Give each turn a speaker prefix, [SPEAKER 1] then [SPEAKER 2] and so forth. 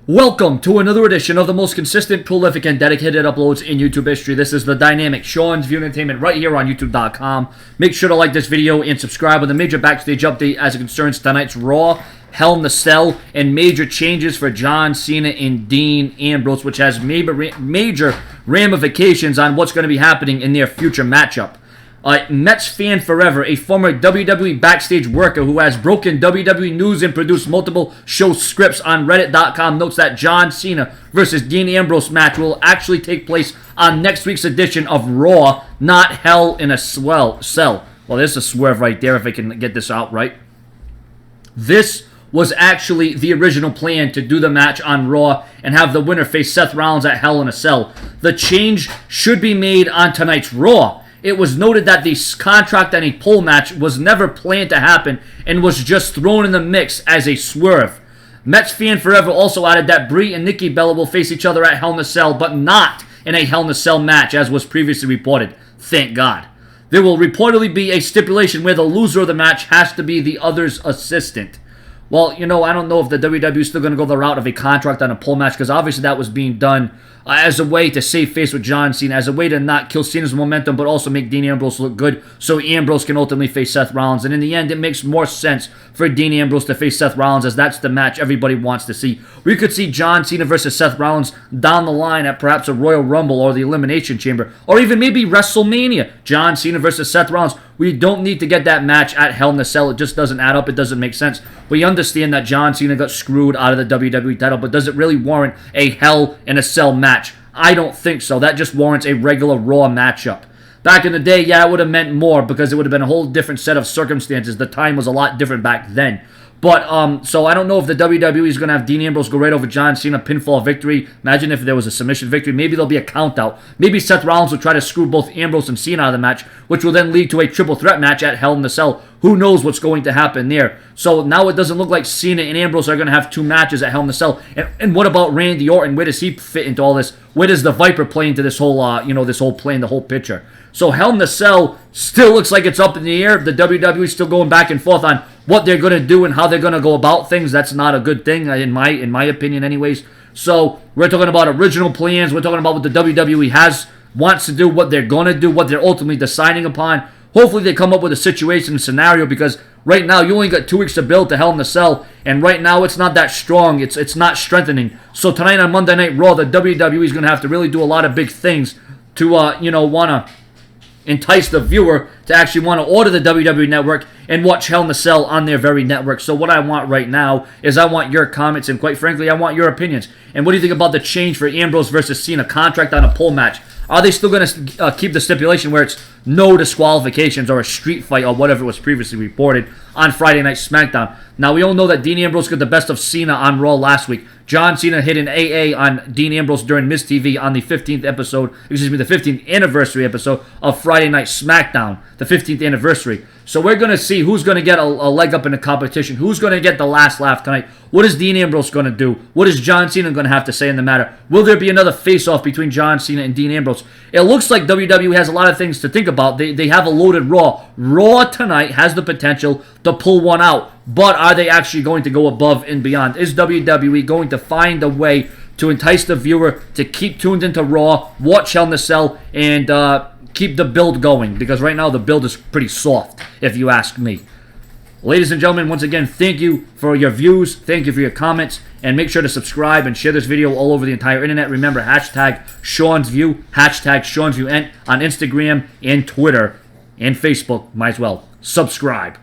[SPEAKER 1] Welcome to another edition of the most consistent, prolific, and dedicated uploads in YouTube history. This is the dynamic Sean's View Entertainment right here on YouTube.com. Make sure to like this video and subscribe with a major backstage update as it concerns tonight's Raw, Hell in the Cell, and major changes for John Cena and Dean Ambrose, which has major ramifications on what's going to be happening in their future matchup. Mets fan forever, a former WWE backstage worker who has broken WWE news and produced multiple show scripts on Reddit.com, notes that John Cena versus Dean Ambrose match will actually take place on next week's edition of Raw, not Hell in a Cell. Well, there's a swerve right there if I can get this out right. This was actually the original plan to do the match on Raw and have the winner face Seth Rollins at Hell in a Cell. The change should be made on tonight's Raw. It was noted that the contract and a pole match was never planned to happen and was just thrown in the mix as a swerve. Mets fan forever also added that Brie and Nikki Bella will face each other at Hell in a Cell, but not in a Hell in a Cell match as was previously reported. Thank God. There will reportedly be a stipulation where the loser of the match has to be the other's assistant. Well, I don't know if the WWE is still going to go the route of a contract on a pole match, because obviously that was being done as a way to save face with John Cena, as a way to not kill Cena's momentum, but also make Dean Ambrose look good, so Ambrose can ultimately face Seth Rollins. And in the end, it makes more sense for Dean Ambrose to face Seth Rollins, as that's the match everybody wants to see. We could see John Cena versus Seth Rollins down the line at perhaps a Royal Rumble or the Elimination Chamber, or even maybe WrestleMania. John Cena versus Seth Rollins. We don't need to get that match at Hell in a Cell. It just doesn't add up. It doesn't make sense. We understand that John Cena got screwed out of the WWE title, but does it really warrant a Hell in a Cell match? I don't think so. That just warrants a regular Raw matchup. Back in the day, yeah, it would have meant more because it would have been a whole different set of circumstances. The time was a lot different back then. But, so I don't know if the WWE is going to have Dean Ambrose go right over John Cena, pinfall victory. Imagine if there was a submission victory. Maybe there'll be a count out. Maybe Seth Rollins will try to screw both Ambrose and Cena out of the match, which will then lead to a triple threat match at Hell in a Cell. Who knows what's going to happen there? So now it doesn't look like Cena and Ambrose are going to have two matches at Hell in a Cell. And what about Randy Orton? Where does he fit into all this? Where does the Viper play into this whole, this whole plan, the whole picture? So Hell in a Cell still looks like it's up in the air. The WWE is still going back and forth on what they're going to do and how they're going to go about things. That's not a good thing, in my opinion anyways. So we're talking about original plans. We're talking about what the WWE wants to do, what they're going to do, what they're ultimately deciding upon. Hopefully they come up with a situation and scenario, because right now you only got 2 weeks to build to Hell in a Cell, and right now it's not that strong. It's not strengthening. So tonight on Monday Night Raw, the WWE is going to have to really do a lot of big things to, want to entice the viewer to actually want to order the WWE Network and watch Hell in a Cell on their very network. So what I want right now is I want your comments, and quite frankly, I want your opinions. And what do you think about the change for Ambrose versus Cena, contract on a pole match? Are they still going to keep the stipulation where it's no disqualifications or a street fight or whatever was previously reported on Friday Night SmackDown? Now, we all know that Dean Ambrose got the best of Cena on Raw last week. John Cena hit an AA on Dean Ambrose during Miz TV on the 15th the 15th anniversary episode of Friday Night SmackDown, the 15th anniversary. So we're going to see who's going to get a leg up in the competition, who's going to get the last laugh tonight. What is Dean Ambrose going to do? What is John Cena going to have to say in the matter? Will there be another face-off between John Cena and Dean Ambrose? It looks like WWE has a lot of things to think about. They have a loaded Raw. Raw tonight has the potential to pull one out. But are they actually going to go above and beyond? Is WWE going to find a way to entice the viewer to keep tuned into Raw, watch Hell in a Cell, and keep the build going? Because right now the build is pretty soft, if you ask me. Ladies and gentlemen, once again, thank you for your views. Thank you for your comments. And make sure to subscribe and share this video all over the entire internet. Remember, hashtag Sean's View, hashtag Sean's View on Instagram and Twitter and Facebook. Might as well subscribe.